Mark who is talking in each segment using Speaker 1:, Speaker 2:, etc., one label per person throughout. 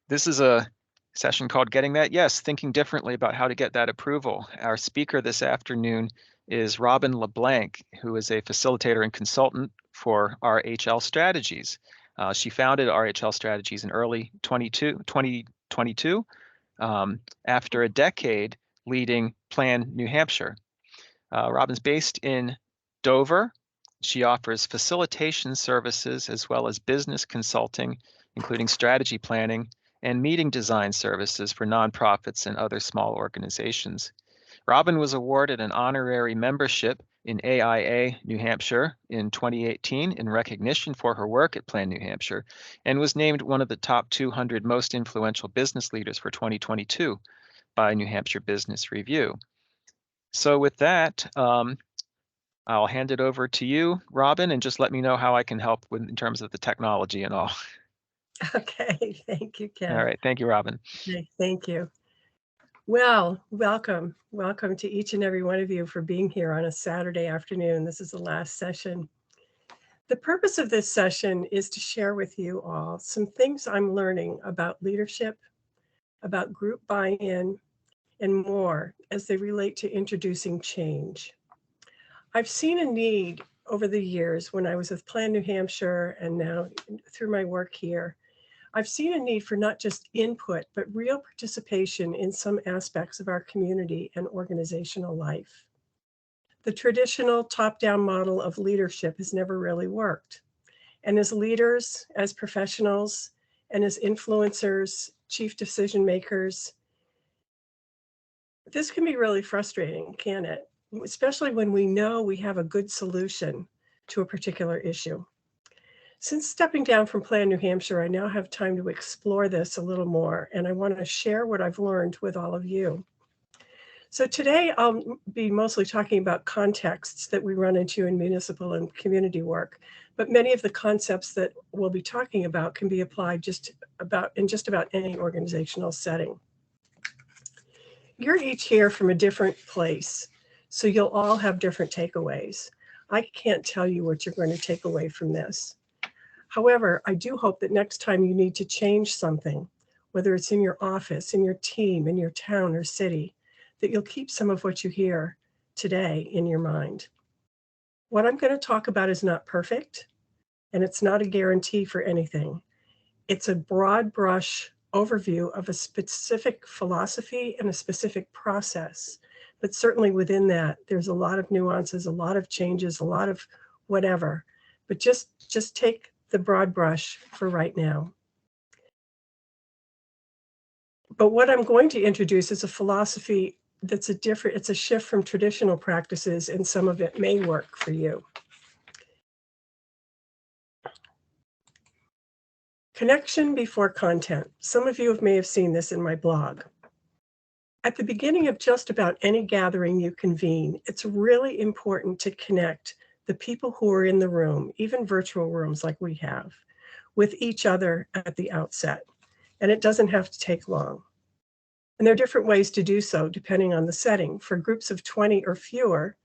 Speaker 1: This is a session called Getting That Yes, Thinking Differently About How to Get That Approval. Our speaker this afternoon is Robin LeBlanc, who is a facilitator and consultant for RHL Strategies. She founded RHL Strategies in early 2022 after a decade leading Plan New Hampshire. Robin's based in Dover. She offers facilitation services as well as business consulting, including strategy planning and meeting design services for nonprofits and other small organizations. Robin was awarded an honorary membership in AIA New Hampshire in 2018 in recognition for her work at Plan New Hampshire, and was named one of the top 200 most influential business leaders for 2022 by New Hampshire Business Review. So with that, I'll hand it over to you, Robin, and just let me know how I can help in terms of the technology and all.
Speaker 2: Okay, thank you, Ken.
Speaker 1: All right, thank you, Robin.
Speaker 2: Okay, thank you. Well, welcome. Welcome to each and every one of you for being here on a Saturday afternoon. This is the last session. The purpose of this session is to share with you all some things I'm learning about leadership, about group buy-in, and more as they relate to introducing change. I've seen a need over the years when I was with Plan New Hampshire and now through my work here. I've seen a need for not just input, but real participation in some aspects of our community and organizational life. The traditional top-down model of leadership has never really worked. And as leaders, as professionals, and as influencers, chief decision makers, this can be really frustrating, can it? Especially when we know we have a good solution to a particular issue. Since stepping down from Plan New Hampshire, I now have time to explore this a little more, and I want to share what I've learned with all of you. So today I'll be mostly talking about contexts that we run into in municipal and community work, but many of the concepts that we'll be talking about can be applied in just about any organizational setting. You're each here from a different place, so you'll all have different takeaways. I can't tell you what you're going to take away from this. However, I do hope that next time you need to change something, whether it's in your office, in your team, in your town or city, that you'll keep some of what you hear today in your mind. What I'm going to talk about is not perfect, and it's not a guarantee for anything. It's a broad brush overview of a specific philosophy and a specific process. But certainly within that, there's a lot of nuances, a lot of changes, a lot of whatever. But just take the broad brush for right now. But what I'm going to introduce is a philosophy that's it's a shift from traditional practices, and some of it may work for you. Connection before content. Some of you may have seen this in my blog. At the beginning of just about any gathering you convene, it's really important to connect the people who are in the room, even virtual rooms like we have, with each other at the outset. And it doesn't have to take long. And there are different ways to do so depending on the setting. For groups of 20 or fewer,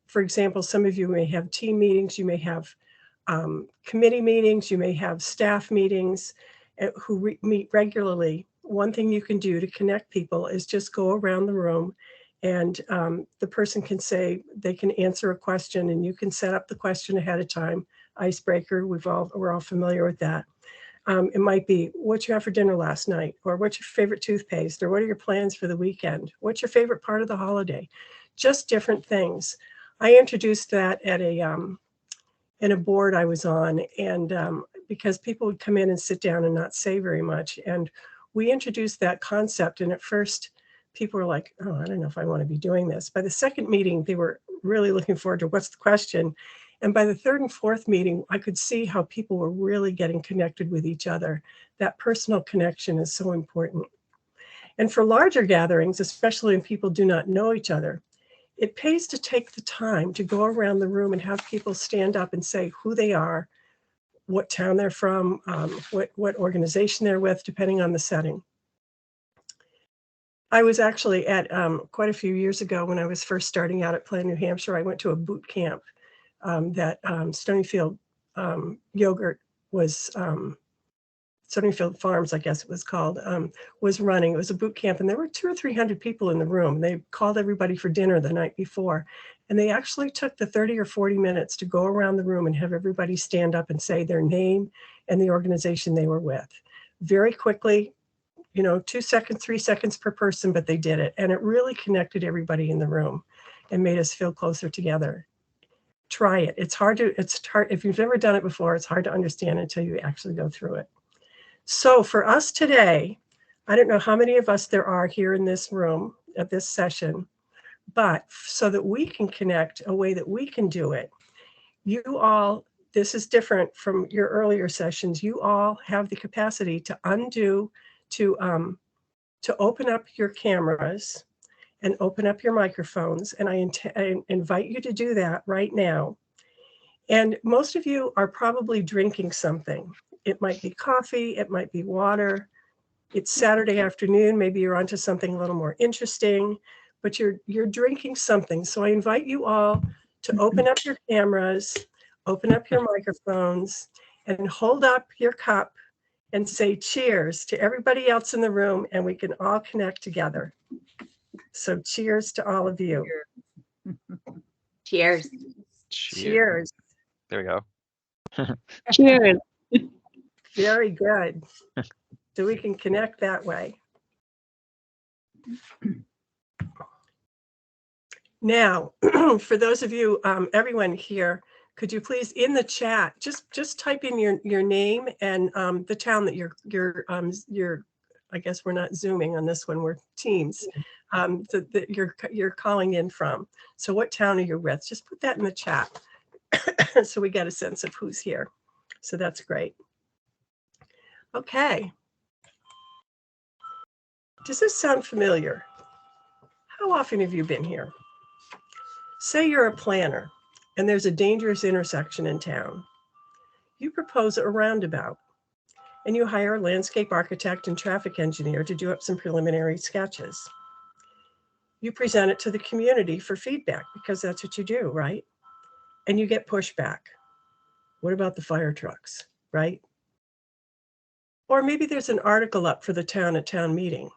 Speaker 2: for example, some of you may have team meetings, you may have committee meetings, you may have staff meetings who meet regularly. One thing you can do to connect people is just go around the room, and the person can say, they can answer a question, and you can set up the question ahead of time. Icebreaker, we're all familiar with that. It might be, what you have for dinner last night, or what's your favorite toothpaste, or what are your plans for the weekend? What's your favorite part of the holiday? Just different things. I introduced that at in a board I was on, and because people would come in and sit down and not say very much. And we introduced that concept, and at first people were like, oh, I don't know if I want to be doing this. By the second meeting, they were really looking forward to what's the question. And by the third and fourth meeting, I could see how people were really getting connected with each other. That personal connection is so important. And for larger gatherings, especially when people do not know each other, it pays to take the time to go around the room and have people stand up and say who they are, what town they're from, what organization they're with, depending on the setting. I was actually at quite a few years ago when I was first starting out at Plan New Hampshire, I went to a boot camp that Stonyfield Yogurt was Sunnyfield Farms, I guess it was called, was running. It was a boot camp, and there were 200 or 300 people in the room. They called everybody for dinner the night before, and they actually took the 30 or 40 minutes to go around the room and have everybody stand up and say their name and the organization they were with. Very quickly, 2 seconds, 3 seconds per person, but they did it. And it really connected everybody in the room and made us feel closer together. Try it. It's hard. If you've never done it before, it's hard to understand until you actually go through it. So for us today, I don't know how many of us there are here in this room at this session, but so that we can connect a way that we can do it, you all, this is different from your earlier sessions. You all have the capacity to undo, to open up your cameras and open up your microphones. And I invite you to do that right now. And most of you are probably drinking something. It might be coffee, it might be water. It's Saturday afternoon, maybe you're onto something a little more interesting, but you're drinking something. So I invite you all to open up your cameras, open up your microphones, and hold up your cup and say cheers to everybody else in the room, and we can all connect together. So cheers to all of you.
Speaker 3: Cheers.
Speaker 2: Cheers.
Speaker 1: There we go.
Speaker 3: Cheers.
Speaker 2: Very good. So we can connect that way. Now, for those of you, everyone here, could you please in the chat just type in your name and the town that you're I guess we're not Zooming on this one, we're Teams, that you're calling in from. So what town are you with? Just put that in the chat so we get a sense of who's here. So that's great. Okay. Does this sound familiar? How often have you been here? Say you're a planner and there's a dangerous intersection in town. You propose a roundabout and you hire a landscape architect and traffic engineer to do up some preliminary sketches. You present it to the community for feedback because that's what you do, right? And you get pushback. What about the fire trucks, right? Or maybe there's an article up for the town at town meeting.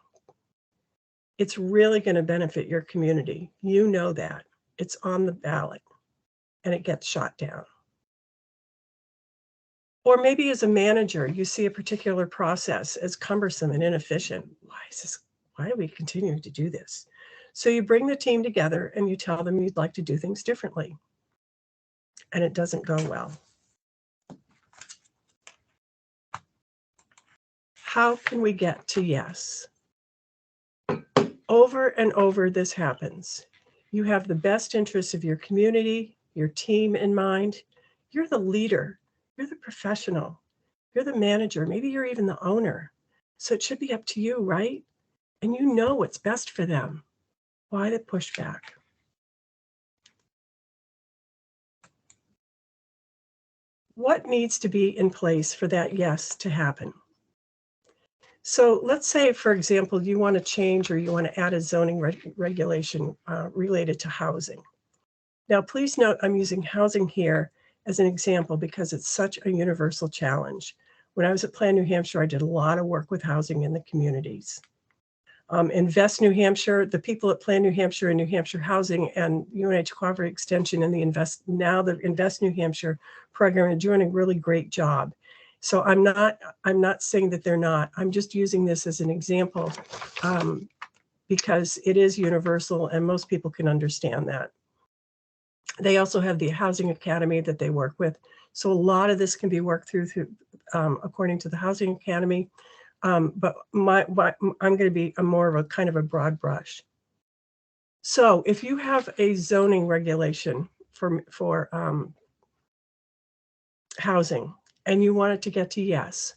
Speaker 2: It's really going to benefit your community. You know that. It's on the ballot and it gets shot down. Or maybe as a manager, you see a particular process as cumbersome and inefficient. Why are we continuing to do this? So you bring the team together and you tell them you'd like to do things differently. And it doesn't go well. How can we get to yes? Over and over, this happens. You have the best interests of your community, your team in mind. You're the leader. You're the professional. You're the manager. Maybe you're even the owner. So it should be up to you, right? And you know what's best for them. Why the pushback? What needs to be in place for that yes to happen? So let's say, for example, you want to change or you want to add a zoning regulation related to housing. Now, please note I'm using housing here as an example because it's such a universal challenge. When I was at Plan New Hampshire, I did a lot of work with housing in the communities. Invest New Hampshire, the people at Plan New Hampshire and New Hampshire Housing and UNH Cooperative Extension and the Invest New Hampshire program are doing a really great job. So I'm not saying that they're not. I'm just using this as an example because it is universal and most people can understand that. They also have the Housing Academy that they work with. So a lot of this can be worked through according to the Housing Academy. But I'm going to be more of a kind of a broad brush. So if you have a zoning regulation for housing and you want it to get to yes,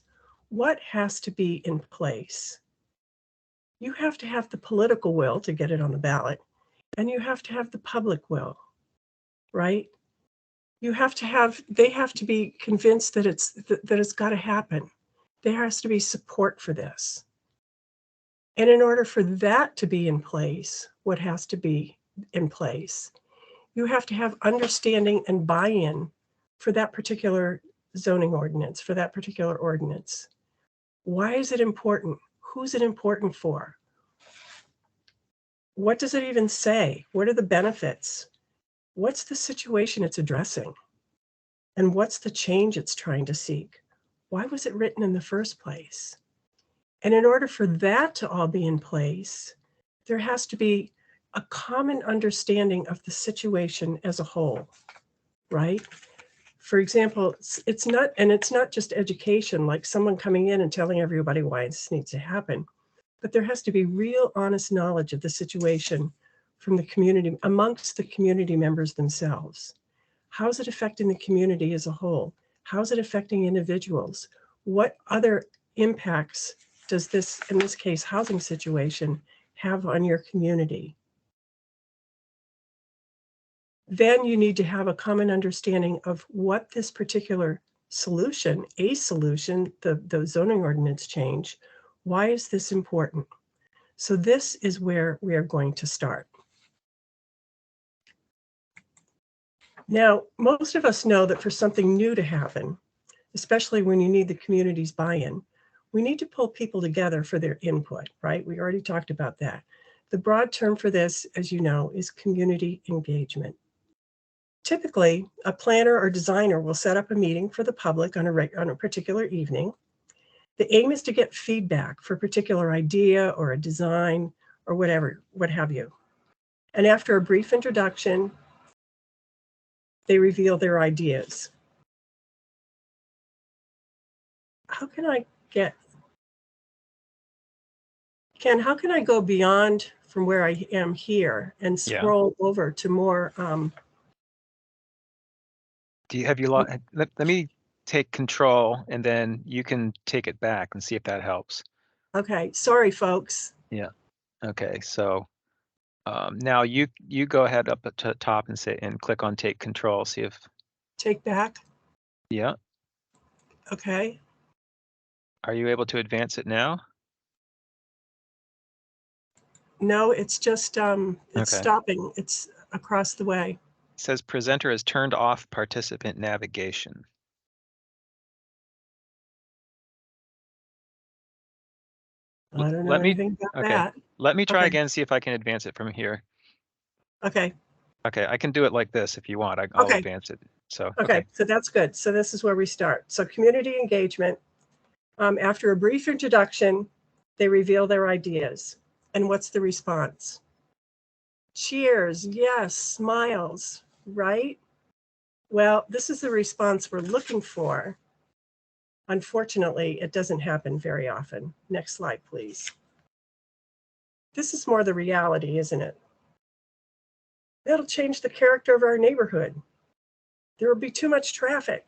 Speaker 2: what has to be in place? You have to have the political will to get it on the ballot, and you have to have the public will, right? You have to have, they have to be convinced that it's got to happen. There has to be support for this. And in order for that to be in place, what has to be in place? You have to have understanding and buy-in for that particular zoning ordinance, for that particular ordinance. Why is it important? Who's it important for? What does it even say? What are the benefits? What's the situation it's addressing? And what's the change it's trying to seek? Why was it written in the first place? And in order for that to all be in place, there has to be a common understanding of the situation as a whole, right? For example, it's not just education, like someone coming in and telling everybody why this needs to happen, but there has to be real honest knowledge of the situation from the community, amongst the community members themselves. How's it affecting the community as a whole? How's it affecting individuals? What other impacts does this, in this case, housing situation, have on your community? Then you need to have a common understanding of what this particular solution, the zoning ordinance change, why is this important? So this is where we are going to start. Now, most of us know that for something new to happen, especially when you need the community's buy-in, we need to pull people together for their input, right? We already talked about that. The broad term for this, as you know, is community engagement. Typically, a planner or designer will set up a meeting for the public on a particular evening. The aim is to get feedback for a particular idea or a design or whatever, what have you. And after a brief introduction, they reveal their ideas. How can I go beyond from where I am here and scroll over to more?
Speaker 1: Let me take control and then you can take it back and see if that helps.
Speaker 2: Okay, sorry, folks.
Speaker 1: Yeah. Okay, so now you go ahead up at the top and click on take control, see if.
Speaker 2: Take back?
Speaker 1: Yeah.
Speaker 2: Okay.
Speaker 1: Are you able to advance it now?
Speaker 2: No, it's just, it's
Speaker 1: Okay.
Speaker 2: stopping. It's across the way.
Speaker 1: It says presenter has turned off participant navigation.
Speaker 2: I don't know anything about that.
Speaker 1: Let me try again, see if I can advance it from here.
Speaker 2: Okay.
Speaker 1: Okay, I can do it like this if you want. I'll advance it. So
Speaker 2: okay, so that's good. So this is where we start. So community engagement. After a brief introduction, they reveal their ideas. And what's the response? Cheers, yes, smiles, right? Well, this is the response we're looking for. Unfortunately, it doesn't happen very often. Next slide, please. This is more the reality, isn't it? That'll change the character of our neighborhood. There will be too much traffic.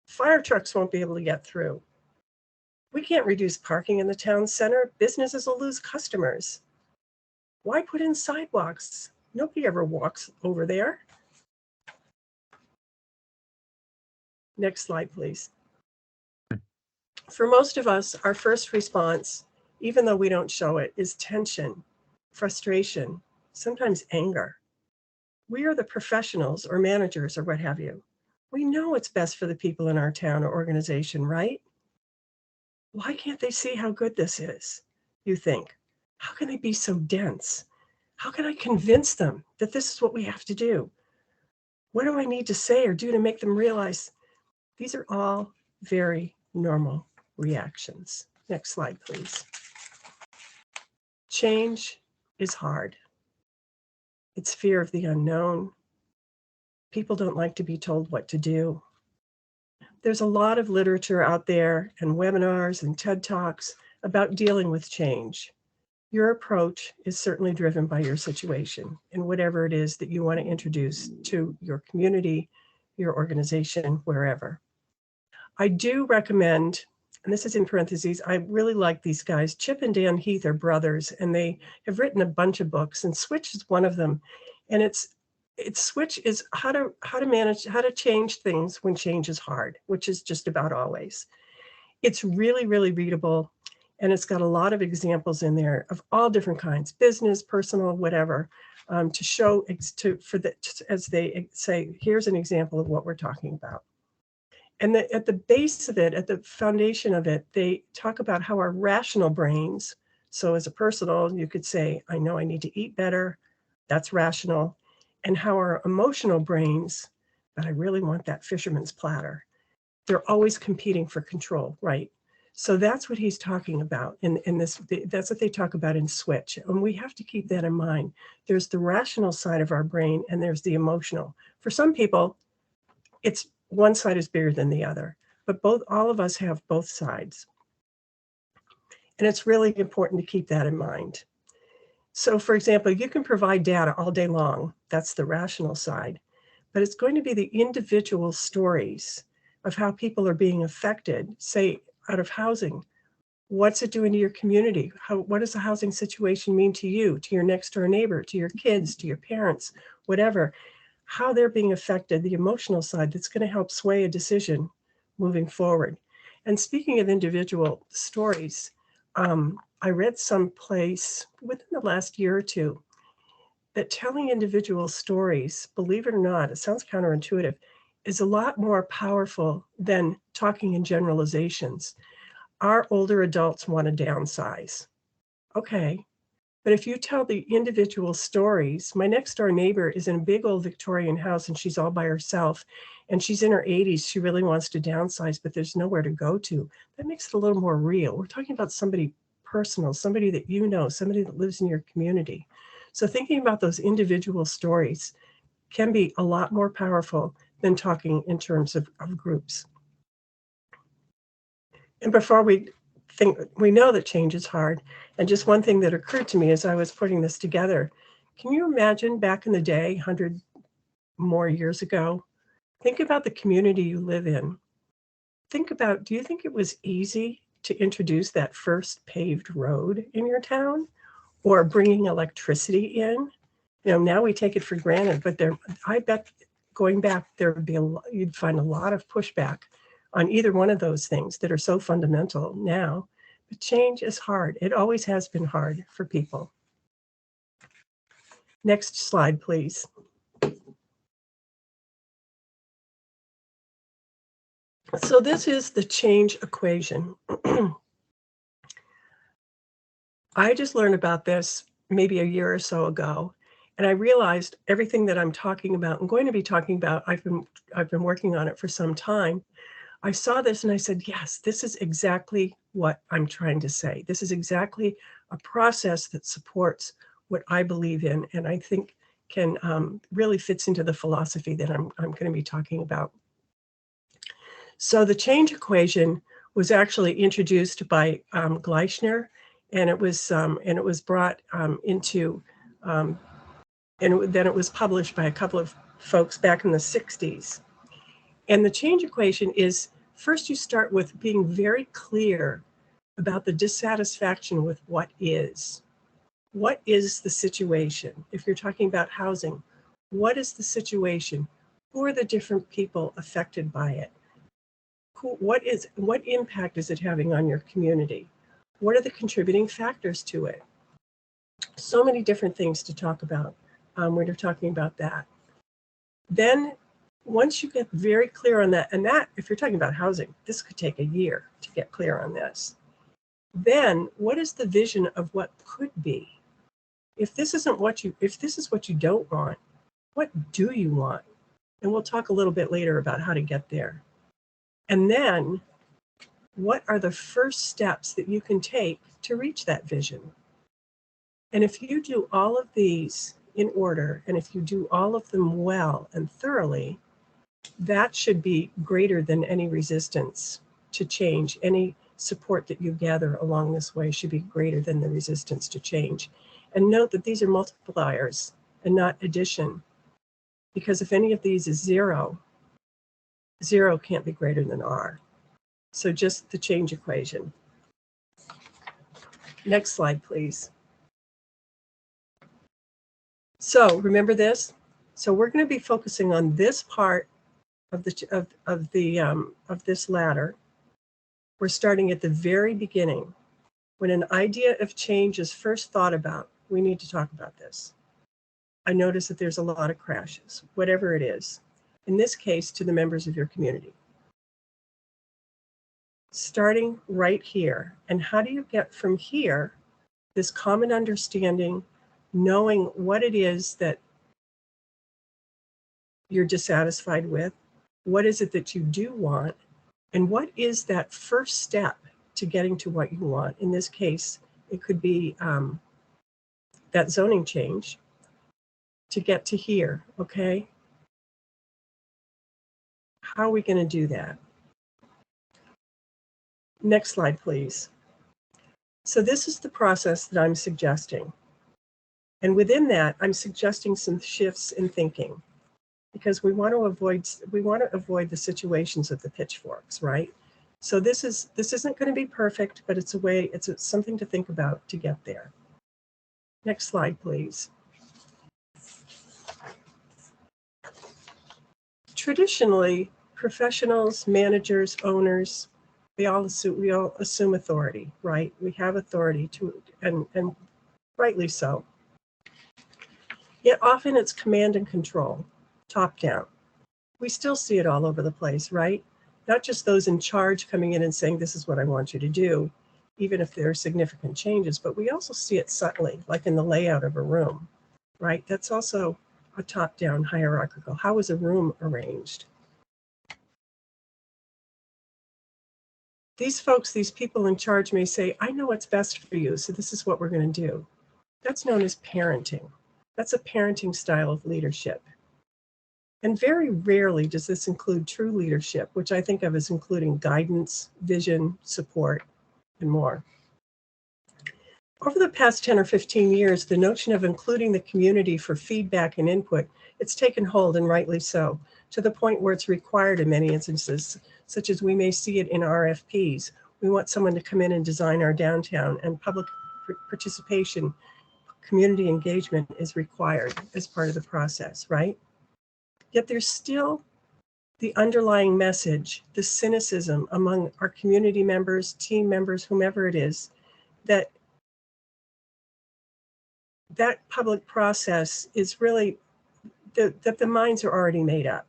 Speaker 2: Fire trucks won't be able to get through. We can't reduce parking in the town center. Businesses will lose customers. Why put in sidewalks? Nobody ever walks over there. Next slide, please. For most of us, our first response, even though we don't show it, is tension, frustration, sometimes anger. We are the professionals or managers or what have you. We know what's best for the people in our town or organization, right? Why can't they see how good this is? You think. How can they be so dense? How can I convince them that this is what we have to do? What do I need to say or do to make them realize? These are all very normal reactions. Next slide, please. Change is hard. It's fear of the unknown. People don't like to be told what to do. There's a lot of literature out there and webinars and TED Talks about dealing with change. Your approach is certainly driven by your situation and whatever it is that you want to introduce to your community, your organization, wherever. I do recommend, and this is in parentheses, I really like these guys. Chip and Dan Heath are brothers, and they have written a bunch of books, and Switch is one of them. And Switch is how to change things when change is hard, which is just about always. It's really, really readable. And it's got a lot of examples in there of all different kinds, business, personal, whatever, to show as they say, here's an example of what we're talking about. And at the base of it, at the foundation of it, they talk about how our rational brains, so as a personal, you could say, I know I need to eat better. That's rational. And how our emotional brains, but I really want that fisherman's platter. They're always competing for control, right? So that's what he's talking about in this. That's what they talk about in Switch. And we have to keep that in mind. There's the rational side of our brain and there's the emotional. For some people, it's one side is bigger than the other, but all of us have both sides. And it's really important to keep that in mind. So for example, you can provide data all day long. That's the rational side, but it's going to be the individual stories of how people are being affected, say out of housing. What's it doing to your community? What does the housing situation mean to you, to your next door neighbor, to your kids, to your parents, whatever? How they're being affected, the emotional side that's going to help sway a decision moving forward. And speaking of individual stories, I read someplace within the last year or two that telling individual stories, believe it or not, it sounds counterintuitive, is a lot more powerful than talking in generalizations. Our older adults want to downsize. Okay. But if you tell the individual stories, my next door neighbor is in a big old Victorian house and she's all by herself and she's in her 80s. She really wants to downsize, but there's nowhere to go to. That makes it a little more real. We're talking about somebody personal, somebody that you know, somebody that lives in your community. So thinking about those individual stories can be a lot more powerful than talking in terms of groups. And before we know that change is hard. And just one thing that occurred to me as I was putting this together, can you imagine back in the day, 100 more years ago, think about the community you live in. Think about, do you think it was easy to introduce that first paved road in your town or bringing electricity in? You know, now we take it for granted, but I bet going back, you'd find a lot of pushback on either one of those things that are so fundamental now. But change is hard. It always has been hard for people. Next slide, please. So this is the change equation. I just learned about this maybe a year or so ago, and I realized everything that I'm talking about and going to be talking about, I've been working on it for some time. I saw this and I said, yes, this is exactly what I'm trying to say. This is exactly a process that supports what I believe in and I think can really fits into the philosophy that I'm going to be talking about. So the change equation was actually introduced by Gleichner, and it was brought into, and then it was published by a couple of folks back in the 60s. And the change equation is, first you start with being very clear about the dissatisfaction with what is. What is the situation? If you're talking about housing, what is the situation? Who are the different people affected by it? What impact is it having on your community? What are the contributing factors to it? So many different things to talk about when you're talking about that. Then once you get very clear on that, and that, if you're talking about housing, this could take a year to get clear on this. Then what is the vision of what could be? If this is what you don't want, what do you want? And we'll talk a little bit later about how to get there. And then what are the first steps that you can take to reach that vision? And if you do all of these in order, and if you do all of them well and thoroughly, that should be greater than any resistance to change. Any support that you gather along this way should be greater than the resistance to change. And note that these are multipliers and not addition, because if any of these is zero, zero can't be greater than R. So just the change equation. Next slide, please. So remember this. So we're going to be focusing on this part of this ladder. We're starting at the very beginning. When an idea of change is first thought about, we need to talk about this. I notice that there's a lot of crashes, whatever it is. In this case, to the members of your community. starting right here. And how do you get from here, this common understanding, knowing what it is that you're dissatisfied with, what is it that you do want, and what is that first step to getting to what you want? In this case, it could be that zoning change to get to here, okay? How are we going to do that? Next slide, please. So this is the process that I'm suggesting. And within that, I'm suggesting some shifts in thinking, because we want to avoid the situations of the pitchforks, right? So this isn't going to be perfect, but it's something to think about to get there. Next slide, please. Traditionally, professionals, managers, owners, we all assume authority, right? We have authority and rightly so. Yet often it's command and control, top down. We still see it all over the place, right? Not just those in charge coming in and saying, this is what I want you to do, even if there are significant changes, but we also see it subtly, like in the layout of a room, right? That's also a top-down hierarchical. How is a room arranged? These folks, these people in charge may say, I know what's best for you, so this is what we're going to do. That's known as parenting. That's a parenting style of leadership. And very rarely does this include true leadership, which I think of as including guidance, vision, support, and more. Over the past 10 or 15 years, the notion of including the community for feedback and input, it's taken hold, and rightly so, to the point where it's required in many instances, such as we may see it in RFPs. We want someone to come in and design our downtown, and public participation, community engagement is required as part of the process, right? Yet there's still the underlying message, the cynicism among our community members, team members, whomever it is, that public process is really that the minds are already made up,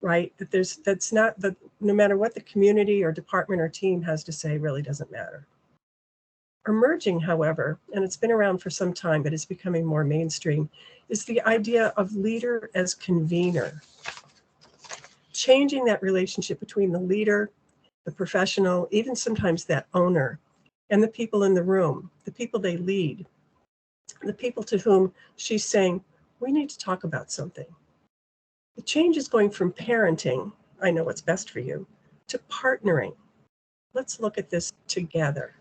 Speaker 2: right? That no matter what the community or department or team has to say really doesn't matter. Emerging, however, and it's been around for some time, but it's becoming more mainstream, is the idea of leader as convener. Changing that relationship between the leader, the professional, even sometimes that owner, and the people in the room, the people they lead, the people to whom she's saying, we need to talk about something. The change is going from parenting, I know what's best for you, to partnering. Let's look at this together.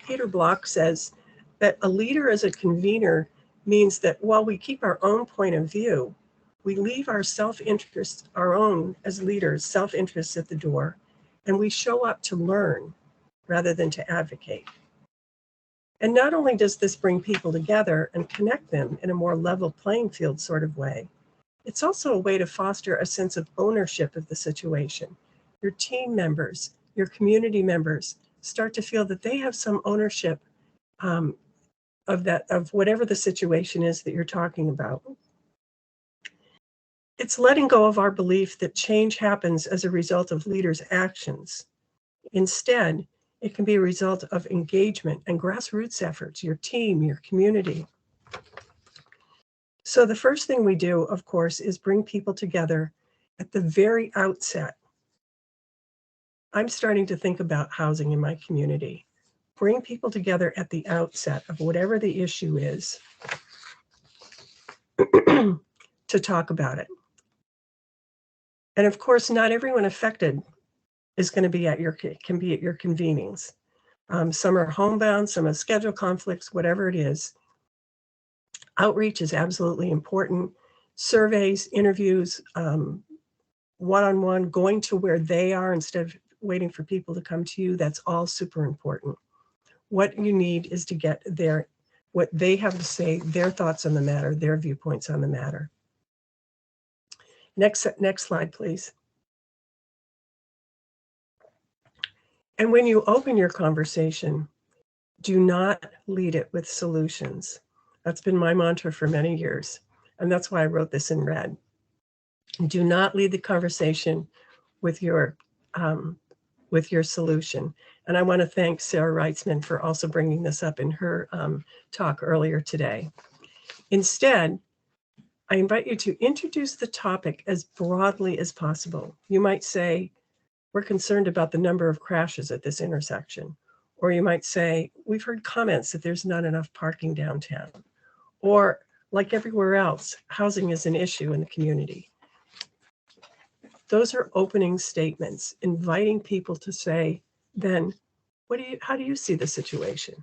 Speaker 2: Peter Block says that a leader as a convener means that while we keep our own point of view, we leave our self-interest, our own as leaders, self-interest at the door, and we show up to learn rather than to advocate. And not only does this bring people together and connect them in a more level playing field sort of way, it's also a way to foster a sense of ownership of the situation. Your team members, your community members start to feel that they have some ownership of whatever the situation is that you're talking about. It's letting go of our belief that change happens as a result of leaders' actions. Instead, it can be a result of engagement and grassroots efforts, your team, your community. So the first thing we do, of course, is bring people together at the very outset. I'm starting to think about housing in my community. Bring people together at the outset of whatever the issue is to talk about it. And of course, not everyone affected is going to be at your convenings. Some are homebound, some have schedule conflicts, whatever it is. Outreach is absolutely important. Surveys, interviews, one-on-one, going to where they are instead of waiting for people to come to you, that's all super important. What you need is to get what they have to say, their thoughts on the matter, their viewpoints on the matter. Next slide, please. And when you open your conversation, do not lead it with solutions. That's been my mantra for many years. And that's why I wrote this in red. Do not lead the conversation with your with your solution. And I want to thank Sarah Reitzman for also bringing this up in her talk earlier today. Instead, I invite you to introduce the topic as broadly as possible. You might say, we're concerned about the number of crashes at this intersection. Or you might say, we've heard comments that there's not enough parking downtown. Or, like everywhere else, housing is an issue in the community. Those are opening statements, inviting people to say, then, how do you see the situation?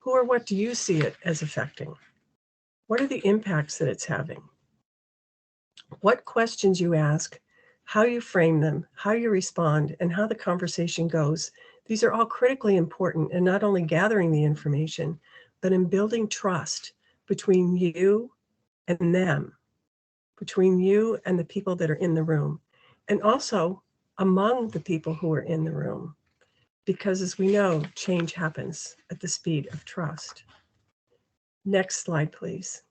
Speaker 2: Who or what do you see it as affecting? What are the impacts that it's having? What questions you ask, how you frame them, how you respond, and how the conversation goes. These are all critically important in not only gathering the information, but in building trust between you and them, between you and the people that are in the room, and also among the people who are in the room. Because as we know, change happens at the speed of trust. Next slide, please.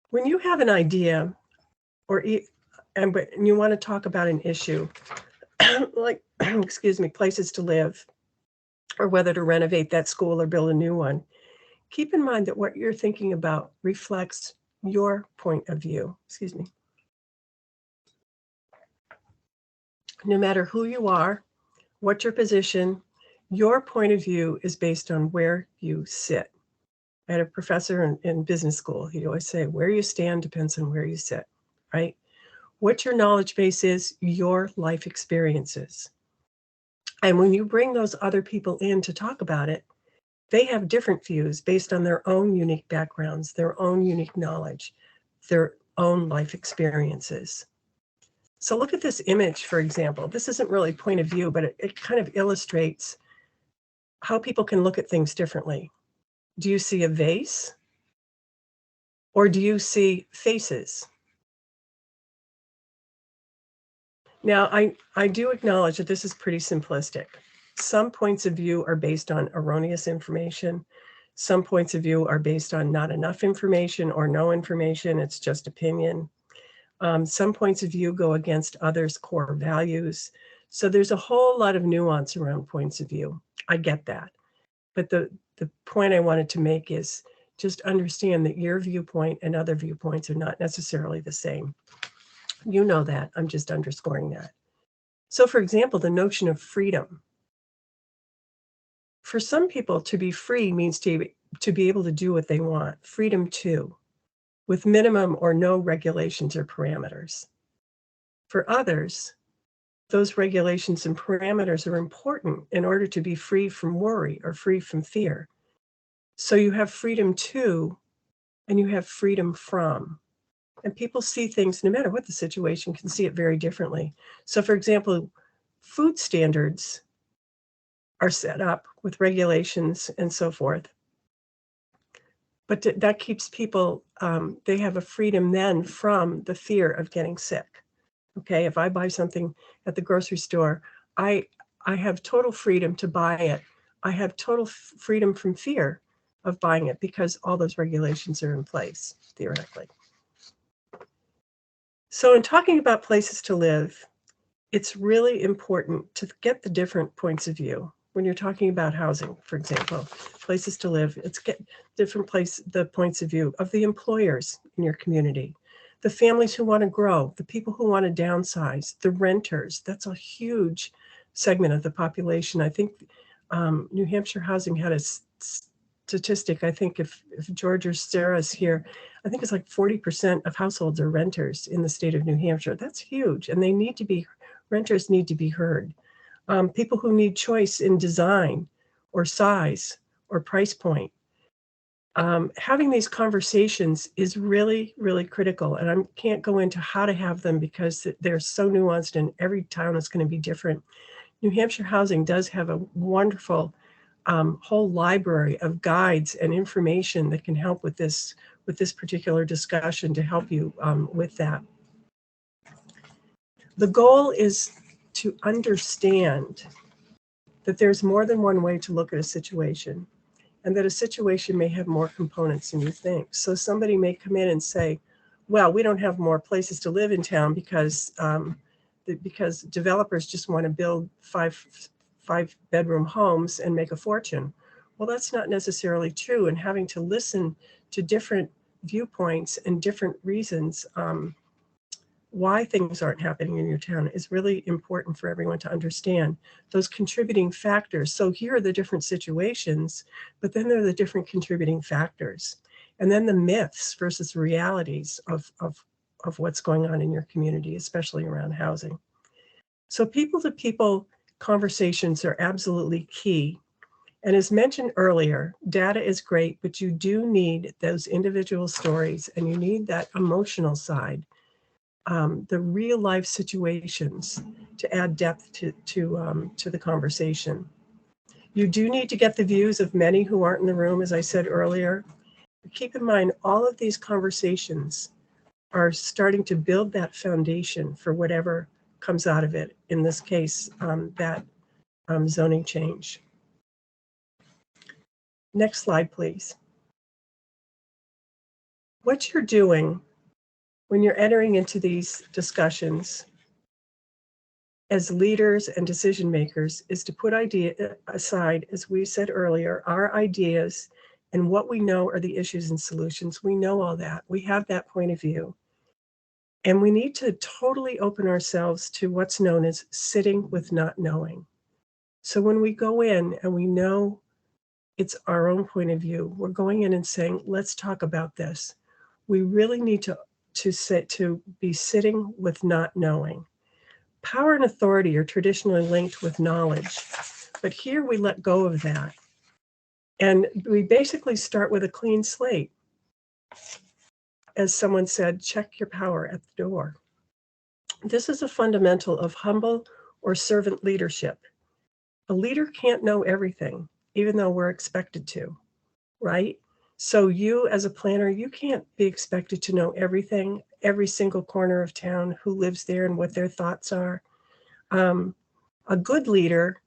Speaker 2: When you have an idea and you want to talk about an issue, like, excuse me, places to live, or whether to renovate that school or build a new one, keep in mind that what you're thinking about reflects your point of view. Excuse me. No matter who you are, what your position, your point of view is based on where you sit. I had a professor in business school. He'd always say, where you stand depends on where you sit, right? What your knowledge base is, your life experiences. And when you bring those other people in to talk about it, they have different views based on their own unique backgrounds, their own unique knowledge, their own life experiences. So look at this image, for example. This isn't really point of view, but it kind of illustrates how people can look at things differently. Do you see a vase? Or do you see faces? Now, I do acknowledge that this is pretty simplistic. Some points of view are based on erroneous information. Some points of view are based on not enough information or no information. It's just opinion. Some points of view go against others' core values. So there's a whole lot of nuance around points of view. I get that. But the point I wanted to make is just understand that your viewpoint and other viewpoints are not necessarily the same. You know that. I'm just underscoring that. So, for example, the notion of freedom. For some people, to be free means to be able to do what they want. Freedom to, with minimum or no regulations or parameters. For others, those regulations and parameters are important in order to be free from worry or free from fear. So you have freedom to, and you have freedom from. And people see things, no matter what the situation, can see it very differently. So for example, food standards are set up with regulations and so forth. But that keeps people, they have a freedom then from the fear of getting sick. Okay, if I buy something at the grocery store, I have total freedom to buy it. I have total freedom from fear of buying it because all those regulations are in place, theoretically. So in talking about places to live, it's really important to get the different points of view. When you're talking about housing, for example, places to live, it's get different the points of view of the employers in your community, the families who want to grow, the people who want to downsize, the renters. That's a huge segment of the population. I think New Hampshire Housing had a statistic. I think if George or Sarah's here, I think it's like 40% of households are renters in the state of New Hampshire. That's huge, and renters need to be heard. People who need choice in design or size or price point. Having these conversations is really, really critical. And I can't go into how to have them because they're so nuanced and every town is going to be different. New Hampshire Housing does have a wonderful whole library of guides and information that can help with this particular discussion to help you with that. The goal is to understand that there's more than one way to look at a situation and that a situation may have more components than you think. So somebody may come in and say, well, we don't have more places to live in town because because developers just want to build five-bedroom homes and make a fortune. Well, that's not necessarily true, and having to listen to different viewpoints and different reasons why things aren't happening in your town is really important for everyone to understand those contributing factors. So here are the different situations, but then there are the different contributing factors. And then the myths versus realities of what's going on in your community, especially around housing. So people-to-people conversations are absolutely key. And as mentioned earlier, data is great, but you do need those individual stories, and you need that emotional side, the real life situations to add depth to the conversation. You do need to get the views of many who aren't in the room, as I said earlier. Keep in mind, all of these conversations are starting to build that foundation for whatever comes out of it. In this case, that zoning change. Next slide, please. What you're doing when you're entering into these discussions as leaders and decision makers is to put aside, as we said earlier, our ideas and what we know are the issues and solutions. We know all that. We have that point of view. And we need to totally open ourselves to what's known as sitting with not knowing. So when we go in and we know it's our own point of view, we're going in and saying, let's talk about this. We really need to be sitting with not knowing. Power and authority are traditionally linked with knowledge, but here we let go of that. And we basically start with a clean slate. As someone said, check your power at the door. This is a fundamental of humble or servant leadership. A leader can't know everything, even though we're expected to, right? So you as a planner, you can't be expected to know everything, every single corner of town, who lives there and what their thoughts are. A good leader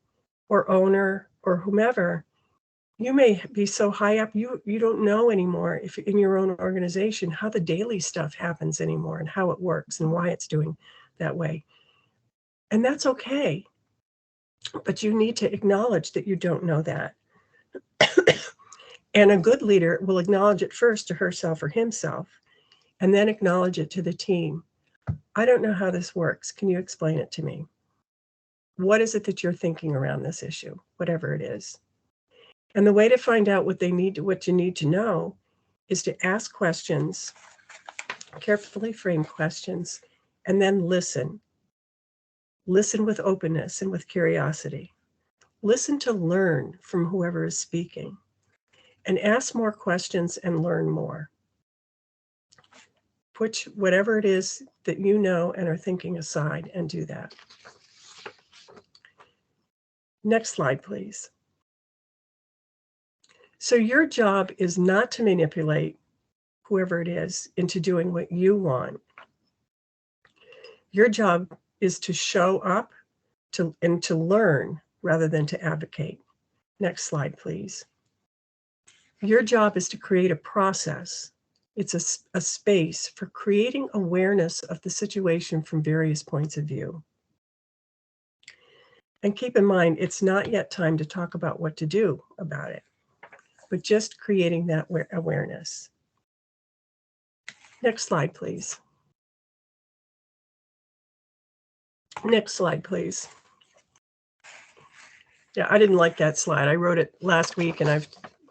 Speaker 2: or owner or whomever, you may be so high up, you don't know anymore if in your own organization how the daily stuff happens anymore and how it works and why it's doing that way. And that's okay. But you need to acknowledge that you don't know that. And a good leader will acknowledge it first to herself or himself, and then acknowledge it to the team. I don't know how this works. Can you explain it to me? What is it that you're thinking around this issue, whatever it is? And the way to find out what you need to know is to ask questions, carefully frame questions, and then listen. Listen with openness and with curiosity. Listen to learn from whoever is speaking, and ask more questions and learn more. Put whatever it is that you know and are thinking aside and do that. Next slide, please. So your job is not to manipulate whoever it is into doing what you want. Your job is to show up and to learn rather than to advocate. Next slide, please. Your job is to create a process. It's a space for creating awareness of the situation from various points of view. And keep in mind, it's not yet time to talk about what to do about it, but just creating that awareness. Next slide, please. Next slide, please. Yeah, I didn't like that slide. I wrote it last week and I've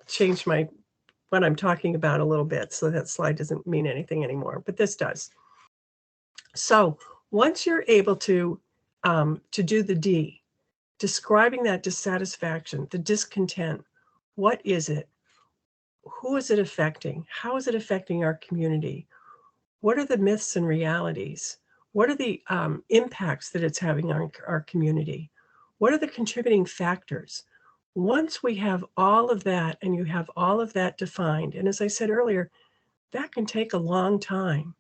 Speaker 2: changed what I'm talking about a little bit, so that slide doesn't mean anything anymore, but this does. So once you're able to do the D, describing that dissatisfaction, the discontent, what is it? Who is it affecting? How is it affecting our community? What are the myths and realities? What are the impacts that it's having on our community? What are the contributing factors? Once we have all of that and you have all of that defined, and as I said earlier, that can take a long time.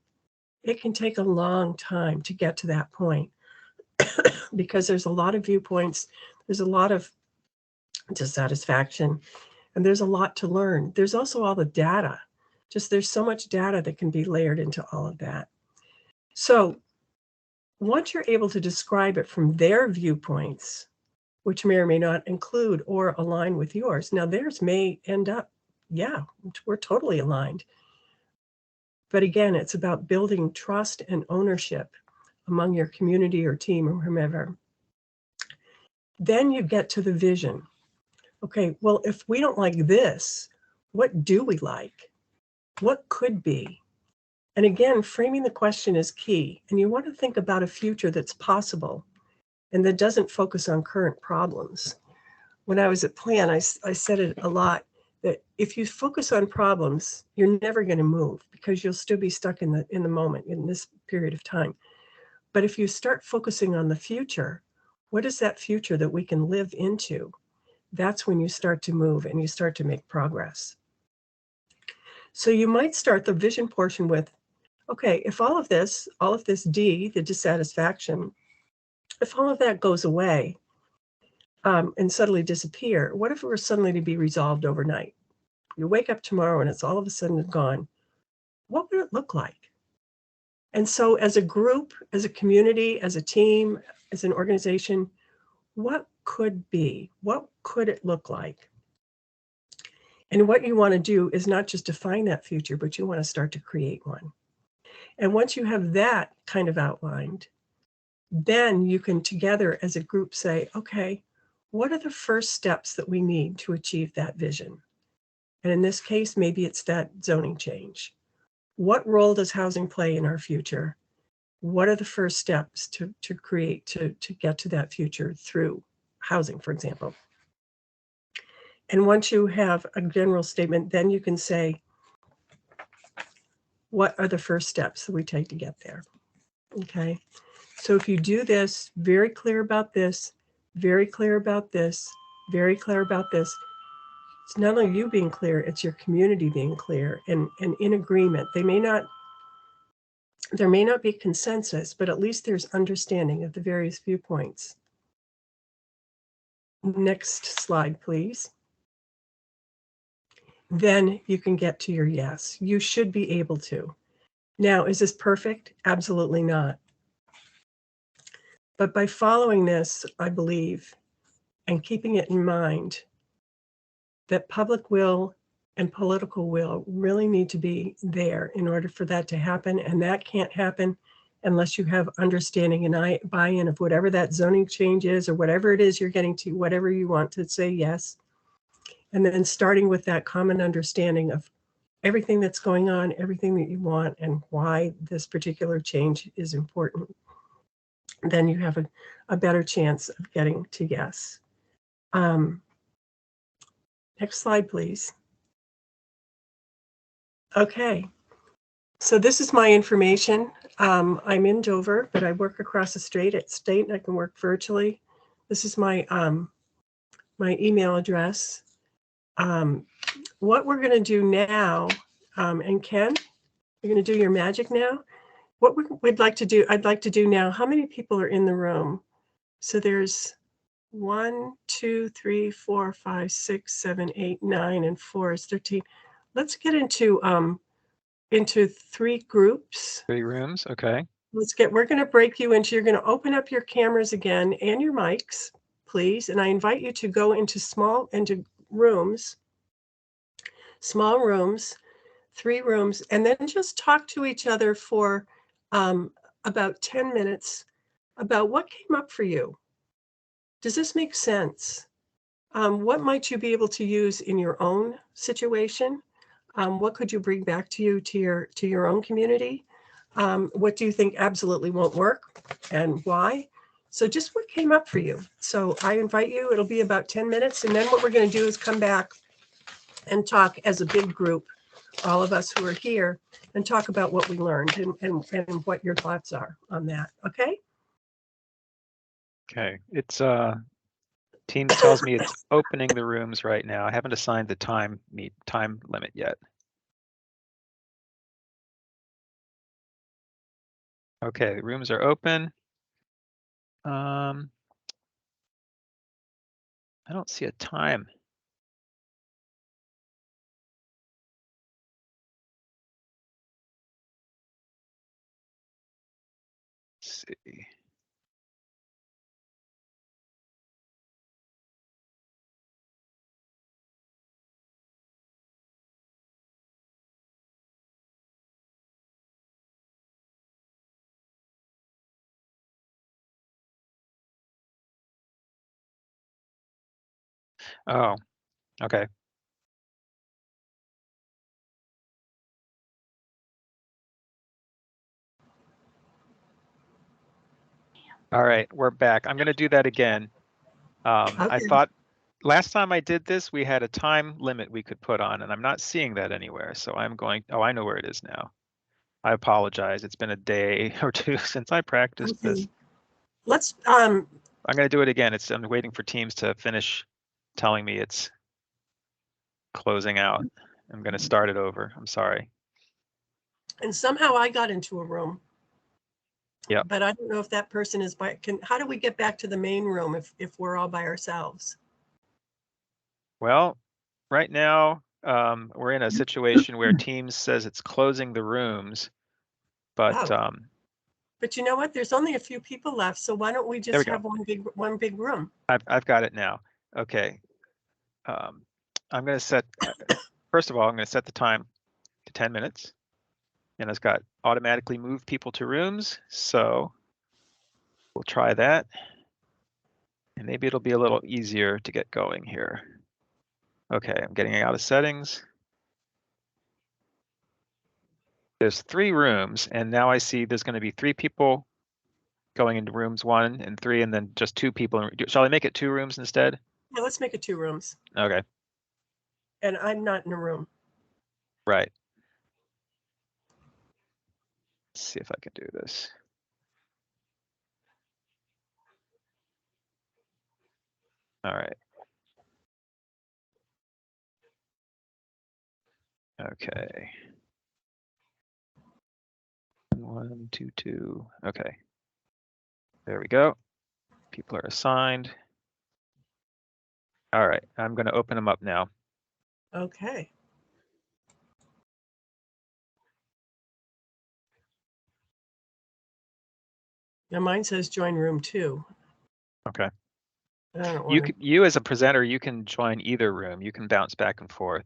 Speaker 2: It can take a long time to get to that point because there's a lot of viewpoints, there's a lot of dissatisfaction, and there's a lot to learn. There's also all the data. There's so much data that can be layered into all of that. So once you're able to describe it from their viewpoints, which may or may not include or align with yours. Now, theirs may end up, yeah, we're totally aligned. But again, it's about building trust and ownership among your community or team or whomever. Then you get to the vision. Okay, well, if we don't like this, what do we like? What could be? And again, framing the question is key. And you want to think about a future that's possible and that doesn't focus on current problems. When I was at Plan, I said it a lot, that if you focus on problems, you're never going to move because you'll still be stuck in the moment in this period of time. But if you start focusing on the future, what is that future that we can live into? That's when you start to move and you start to make progress. So you might start the vision portion with, okay, if all of this D, the dissatisfaction, if all of that goes away and suddenly disappear, what if it were suddenly to be resolved overnight? You wake up tomorrow and it's all of a sudden gone. What would it look like? And so as a group, as a community, as a team, as an organization, what could be? What could it look like? And what you want to do is not just define that future, but you want to start to create one. And once you have that kind of outlined, then you can together as a group say, okay, what are the first steps that we need to achieve that vision? And in this case, maybe it's that zoning change. What role does housing play in our future? What are the first steps to create, to get to that future through housing, for example? And once you have a general statement, then you can say, what are the first steps that we take to get there? Okay. So if you do this, very clear about this, very clear about this, very clear about this, it's not only you being clear, it's your community being clear and in agreement. There may not be consensus, but at least there's understanding of the various viewpoints. Next slide, please. Then you can get to your yes. You should be able to. Now, is this perfect? Absolutely not. But by following this, I believe, and keeping it in mind, that public will and political will really need to be there in order for that to happen. And that can't happen unless you have understanding and buy-in of whatever that zoning change is or whatever it is you're getting to, whatever you want to say yes. And then starting with that common understanding of everything that's going on, everything that you want, and why this particular change is important. Then you have a better chance of getting to yes. Next slide, please. Okay, so this is my information. I'm in Dover, but I work across the state and I can work virtually. This is my my email address. What we're going to do now, and Ken, you're going to do your magic now. What we'd like to do, I'd like to do now. How many people are in the room? So there's 1, 2, 3, 4, 5, 6, 7, 8, 9, and 4 is 13. Let's get into 3 groups.
Speaker 1: 3 rooms, okay.
Speaker 2: We're going to break you into, you're going to open up your cameras again and your mics, please. And I invite you to go into rooms, small rooms, 3 rooms, and then just talk to each other for about 10 minutes about what came up for you. Does this make sense? What might you be able to use in your own situation? What could you bring back to you, to your own community? What do you think absolutely won't work and why? So just what came up for you. So I invite you, it'll be about 10 minutes. And then what we're going to do is come back and talk as a big group, all of us who are here, and talk about what we learned and what your thoughts are on that. Okay?
Speaker 1: Okay, it's Teams tells me it's opening the rooms right now. I haven't assigned the time limit yet. Okay, the rooms are open. I don't see a time. see. Oh, okay. All right, we're back. I'm going to do that again. I
Speaker 2: Okay.
Speaker 1: thought last time I did this, we had a time limit we could put on, and I'm not seeing that anywhere. So I'm going, oh, I know where it is now. I apologize. It's been a day or two since I practiced this.
Speaker 2: Okay. Let's,
Speaker 1: I'm going to do it again. I'm waiting for Teams to finish telling me it's closing out. I'm going to start it over. I'm sorry.
Speaker 2: and somehow I got into a room.
Speaker 1: Yep.
Speaker 2: But I don't know if that person is how do we get back to the main room if we're all by ourselves?
Speaker 1: Well, right now, we're in a situation where Teams says it's closing the rooms, but
Speaker 2: Oh, but you know what? There's only a few people left, so why don't we
Speaker 1: there we
Speaker 2: just
Speaker 1: go.
Speaker 2: have one big room?
Speaker 1: I've got it now. Okay. I'm going to set, first of all, I'm going to set the time to 10 minutes, and it's got automatically move people to rooms. So we'll try that, and maybe it'll be a little easier to get going here. Okay, I'm getting out of settings. There's 3 rooms, and now I see there's going to be 3 people going into rooms 1 and 3, and then just 2 people. Shall I make it 2 rooms instead?
Speaker 2: Yeah, let's make it 2 rooms.
Speaker 1: Okay,
Speaker 2: And I'm not in a room.
Speaker 1: right. Let's see if I can do this. All right. Okay. 1, 2, 2. Okay. There we go. People are assigned. All right, I'm going to open them up now.
Speaker 2: Okay. Now mine says join room 2.
Speaker 1: Okay.
Speaker 2: I don't want to.
Speaker 1: You as a presenter, you can join either room. You can bounce back and forth.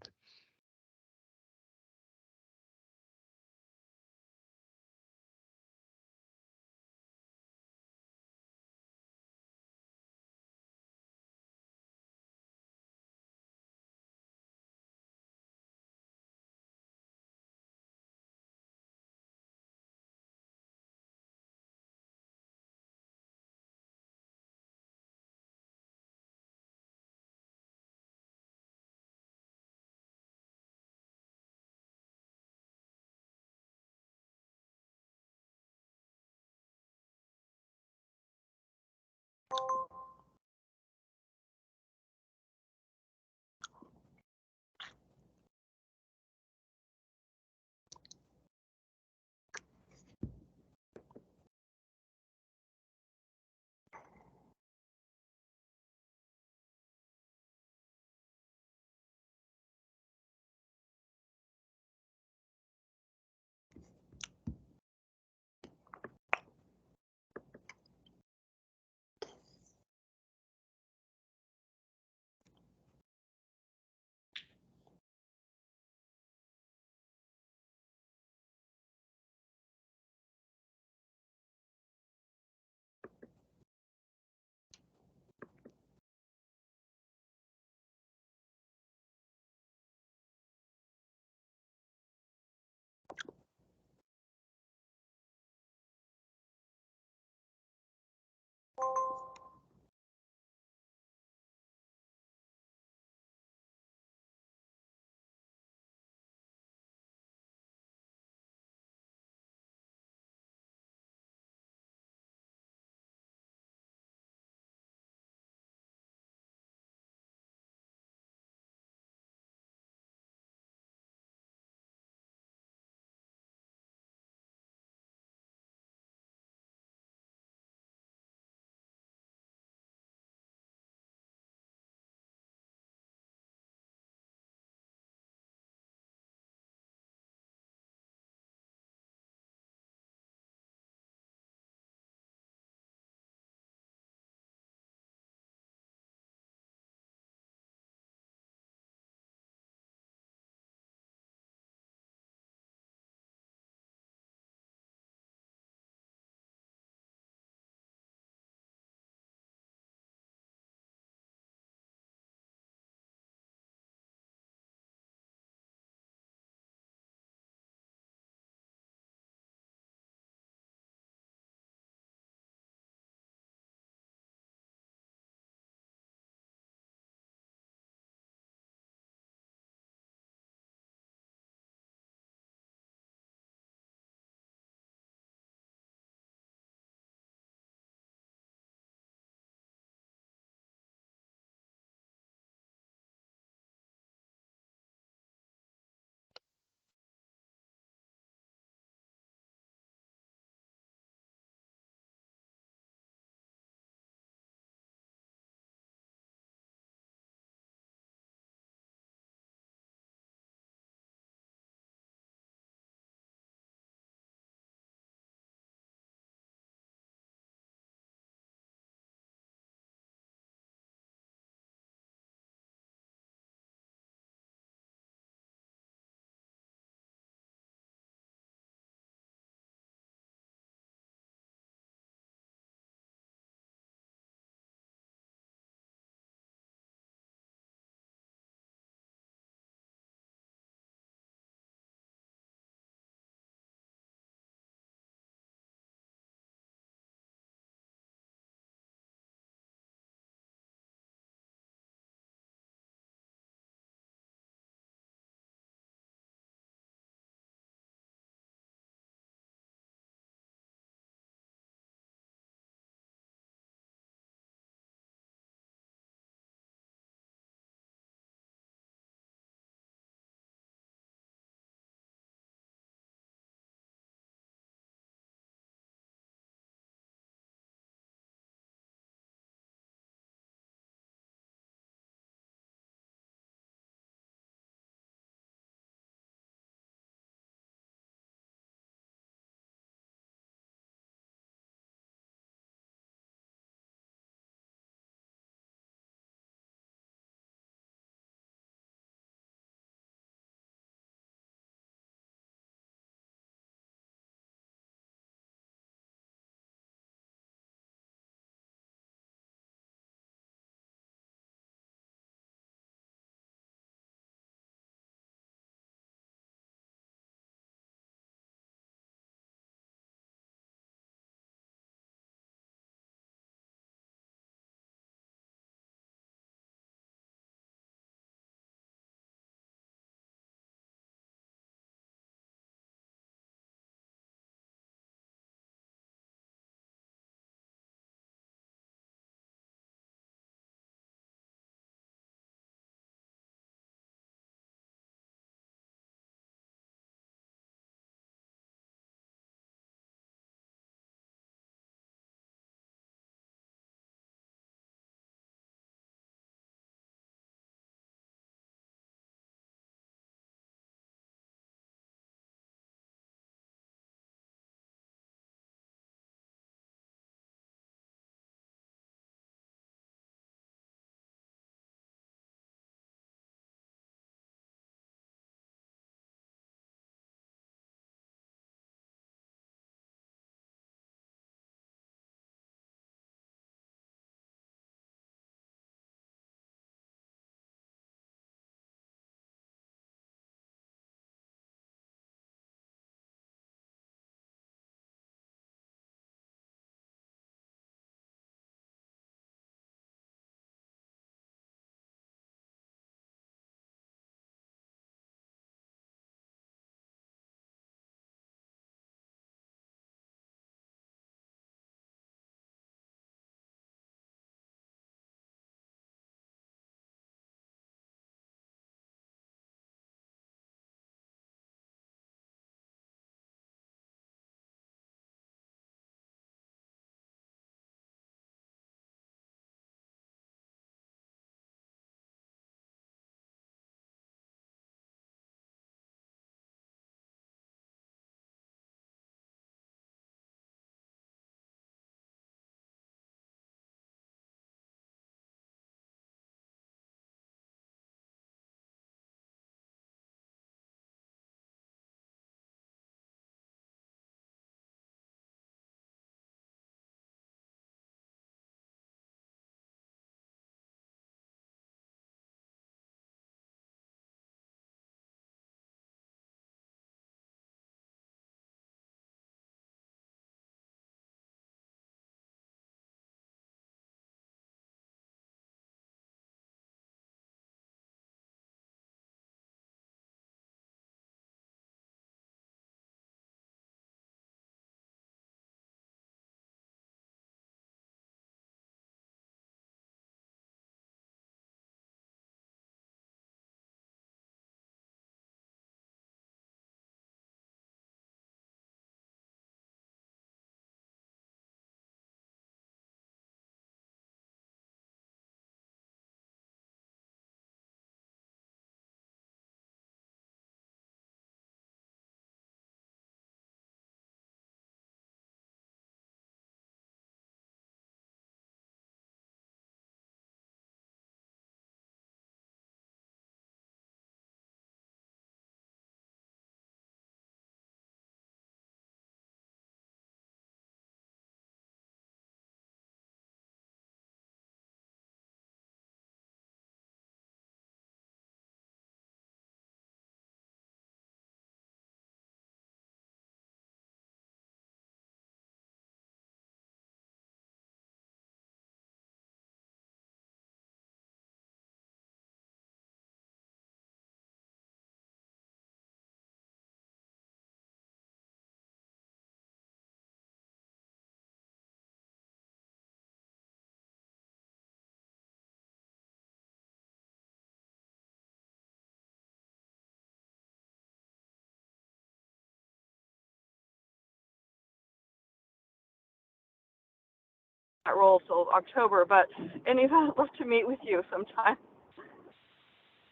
Speaker 3: that role till October, but anyhow, I'd love to meet with you sometime.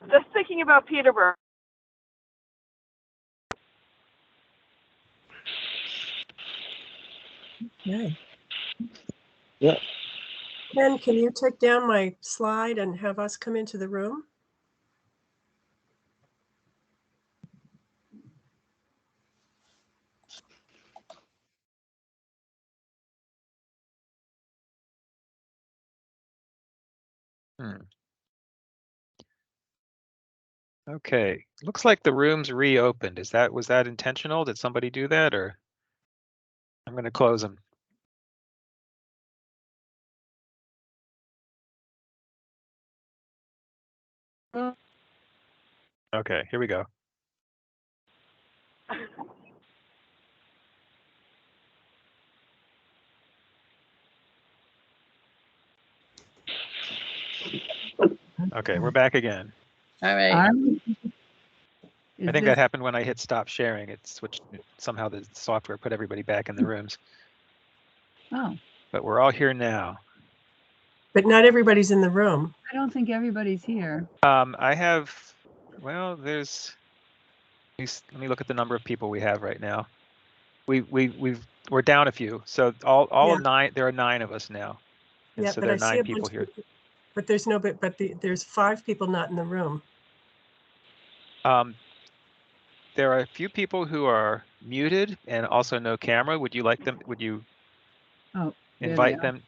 Speaker 3: Just thinking about Peterborough.
Speaker 2: Okay.
Speaker 1: Yeah.
Speaker 2: Ken, can you take down my slide and have us come into the room?
Speaker 1: Okay, looks like the room's reopened. Was that intentional? Did somebody do that, or? I'm going to close them. Okay, here we go. Okay, we're back again.
Speaker 4: All right.
Speaker 1: I think that happened when I hit stop sharing. It switched, somehow the software put everybody back in the rooms.
Speaker 4: Oh,
Speaker 1: But we're all here now.
Speaker 2: But not everybody's in the room.
Speaker 4: I don't think everybody's here.
Speaker 1: I have, well, let me look at the number of people we have right now. We're down a few. So all
Speaker 2: Yeah.
Speaker 1: of 9, there are 9 of us now. And
Speaker 2: Yeah,
Speaker 1: so
Speaker 2: but
Speaker 1: there
Speaker 2: I
Speaker 1: are
Speaker 2: see
Speaker 1: 9
Speaker 2: a
Speaker 1: people
Speaker 2: bunch
Speaker 1: here.
Speaker 2: but there's no, there's 5 people not in the room.
Speaker 1: There are a few people who are muted and also no camera. Would you like them? Would you invite them?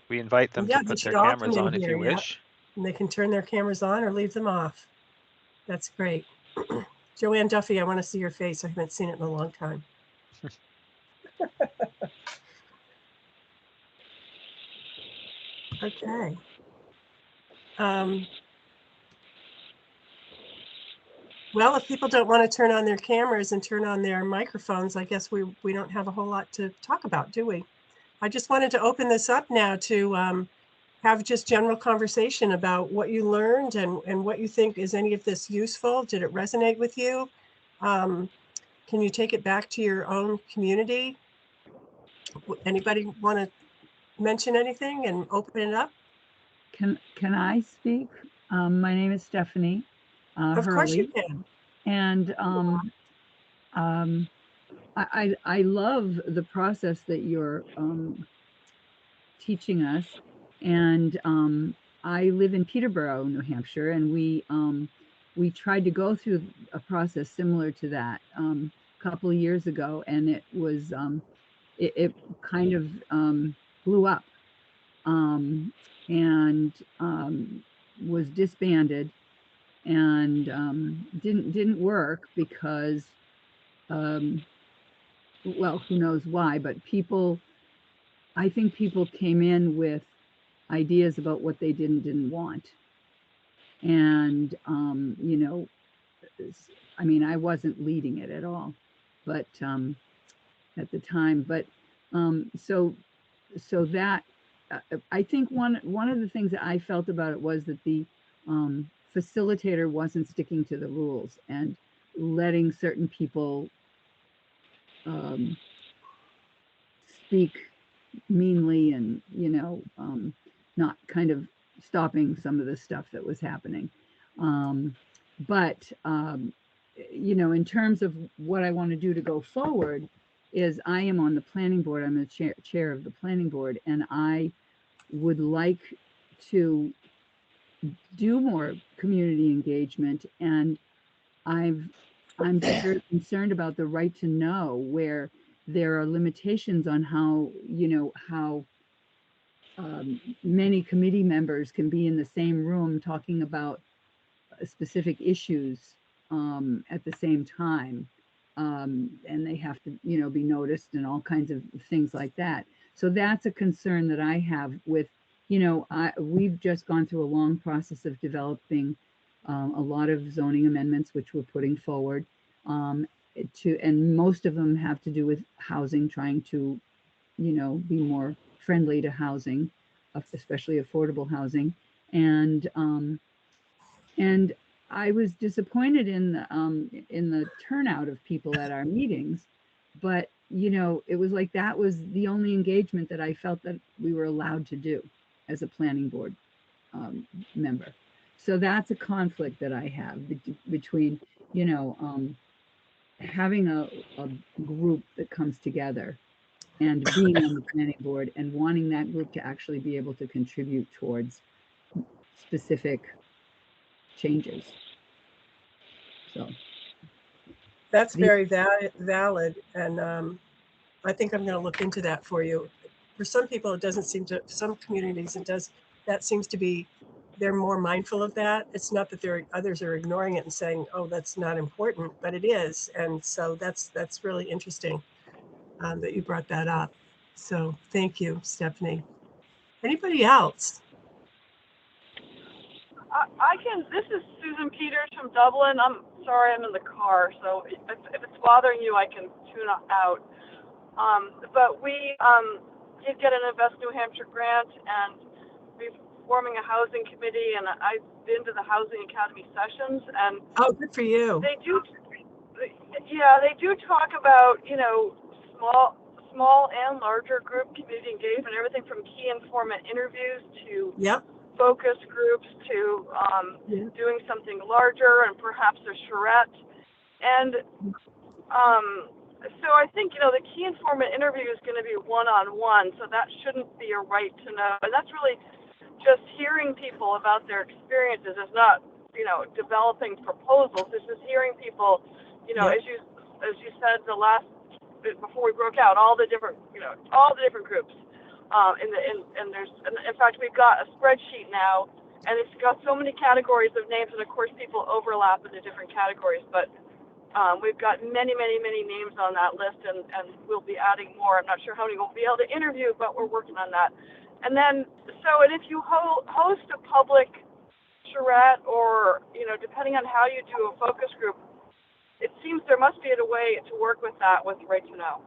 Speaker 1: We invite them to put their cameras on if you wish.
Speaker 2: And they can turn their cameras on or leave them off. That's great. Joanne Duffy, I want to see your face. I haven't seen it in a long time. Okay. Well, if people don't want to turn on their cameras and turn on their microphones, I guess we don't have a whole lot to talk about, do we? I just wanted to open this up now to have just general conversation about what you learned and what you think. Is any of this useful? Did it resonate with you? Can you take it back to your own community? Anybody want to mention anything and open it up?
Speaker 4: Can I speak? My name is Stephanie
Speaker 2: Of
Speaker 4: Hurley.
Speaker 2: course you can.
Speaker 4: And I love the process that you're teaching us. And I live in Peterborough, New Hampshire, and we tried to go through a process similar to that a couple of years ago, and it was it kind of blew up and was disbanded and didn't work because well, who knows why, but I think people came in with ideas about what they didn't want. And, you know, I mean, I wasn't leading it at all, but at the time, but so that I think one of the things that I felt about it was that the facilitator wasn't sticking to the rules and letting certain people speak meanly and, you know, not kind of stopping some of the stuff that was happening. But you know, in terms of what I want to do to go forward is I am on the planning board. I'm the chair of the planning board, and I would like to do more community engagement. And I'm just very concerned about the right to know, where there are limitations on how, you know, how many committee members can be in the same room talking about specific issues at the same time. And they have to, you know, be noticed and all kinds of things like that. So that's a concern that I have with, you know, we've just gone through a long process of developing a lot of zoning amendments, which we're putting forward and most of them have to do with housing, trying to, you know, be more friendly to housing, especially affordable housing. And I was disappointed in the turnout of people at our meetings, but you know, it was like that was the only engagement that I felt that we were allowed to do as a planning board member. So that's a conflict that I have between, you know, having a group that comes together and being on the planning board and wanting that group to actually be able to contribute towards specific changes. So
Speaker 2: That's very valid. And I think I'm going to look into that for you. For some people, it doesn't seem to, some communities, it does, that seems to be, they're more mindful of that. It's not that others are ignoring it and saying, oh, that's not important, but it is. And so that's really interesting that you brought that up. So thank you, Stephanie. Anybody else?
Speaker 3: I can. This is Susan Peters from Dublin. I'm sorry, I'm in the car, so if it's bothering you, I can tune out. But we did get an Invest New Hampshire grant, and we're forming a housing committee. And I've been to the Housing Academy sessions, and
Speaker 2: oh, good for you.
Speaker 3: They do, yeah, they do talk about, you know, small and larger group community engagement, everything from key informant interviews to
Speaker 2: yep.
Speaker 3: focus groups to doing something larger and perhaps a charrette. And so I think, you know, the key informant interview is going to be one-on-one, so that shouldn't be a right to know. And that's really just hearing people about their experiences. It's not, you know, developing proposals. It's just hearing people, you know, as you said before we broke out, all the different groups. And in fact, we've got a spreadsheet now, and it's got so many categories of names, and of course people overlap in the different categories, but we've got many names on that list, and we'll be adding more. I'm not sure how many we'll be able to interview, but we're working on that. And then, and if you host a public charrette, or, you know, depending on how you do a focus group, it seems there must be a way to work with that with Right to Know.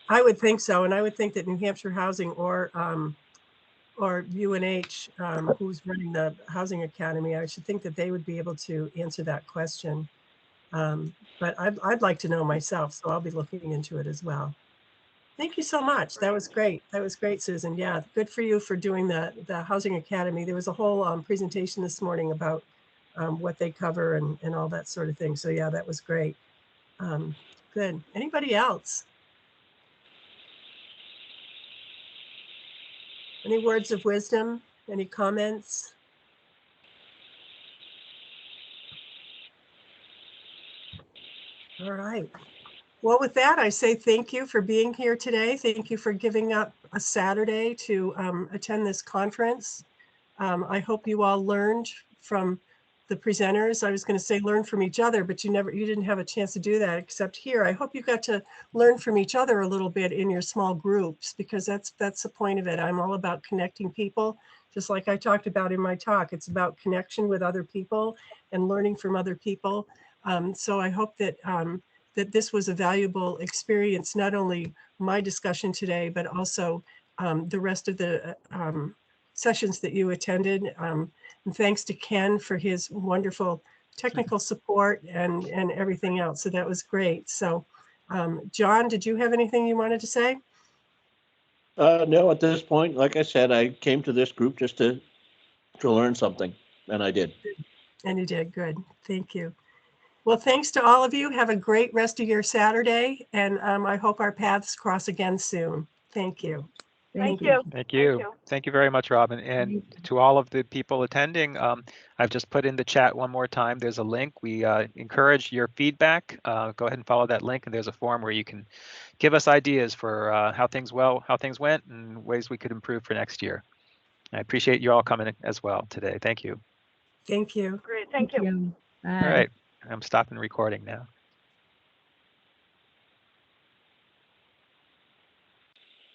Speaker 2: I would think so, and I would think that New Hampshire Housing or UNH, who's running the Housing Academy, I should think that they would be able to answer that question. But I'd like to know myself, so I'll be looking into it as well. Thank you so much. That was great. That was great, Susan. Yeah, good for you for doing the Housing Academy. There was a whole presentation this morning about what they cover and all that sort of thing. So yeah, that was great. Good. Anybody else? Any words of wisdom? Any comments? All right. Well, with that, I say thank you for being here today. Thank you for giving up a Saturday to attend this conference. I hope you all learned from the presenters. I was going to say learn from each other, but you didn't have a chance to do that except here. I hope you got to learn from each other a little bit in your small groups, because that's the point of it. I'm all about connecting people, just like I talked about in my talk. It's about connection with other people and learning from other people. So I hope that that this was a valuable experience, not only my discussion today, but also the rest of the sessions that you attended. And thanks to Ken for his wonderful technical support and everything else. So that was great. So John, did you have anything you wanted to say?
Speaker 5: No, at this point, like I said, I came to this group just to learn something, and I did.
Speaker 2: And you did. Good. Thank you. Well, thanks to all of you. Have a great rest of your Saturday, and I hope our paths cross again soon. Thank you.
Speaker 3: Thank you.
Speaker 1: Thank you. Thank you very much, Robin. And to all of the people attending, I've just put in the chat one more time. There's a link. We encourage your feedback. Go ahead and follow that link, and there's a form where you can give us ideas for how things went, and ways we could improve for next year. I appreciate you all coming as well today. Thank you.
Speaker 2: Thank you.
Speaker 3: Great. Thank you.
Speaker 4: Bye.
Speaker 1: All right. I'm stopping recording now.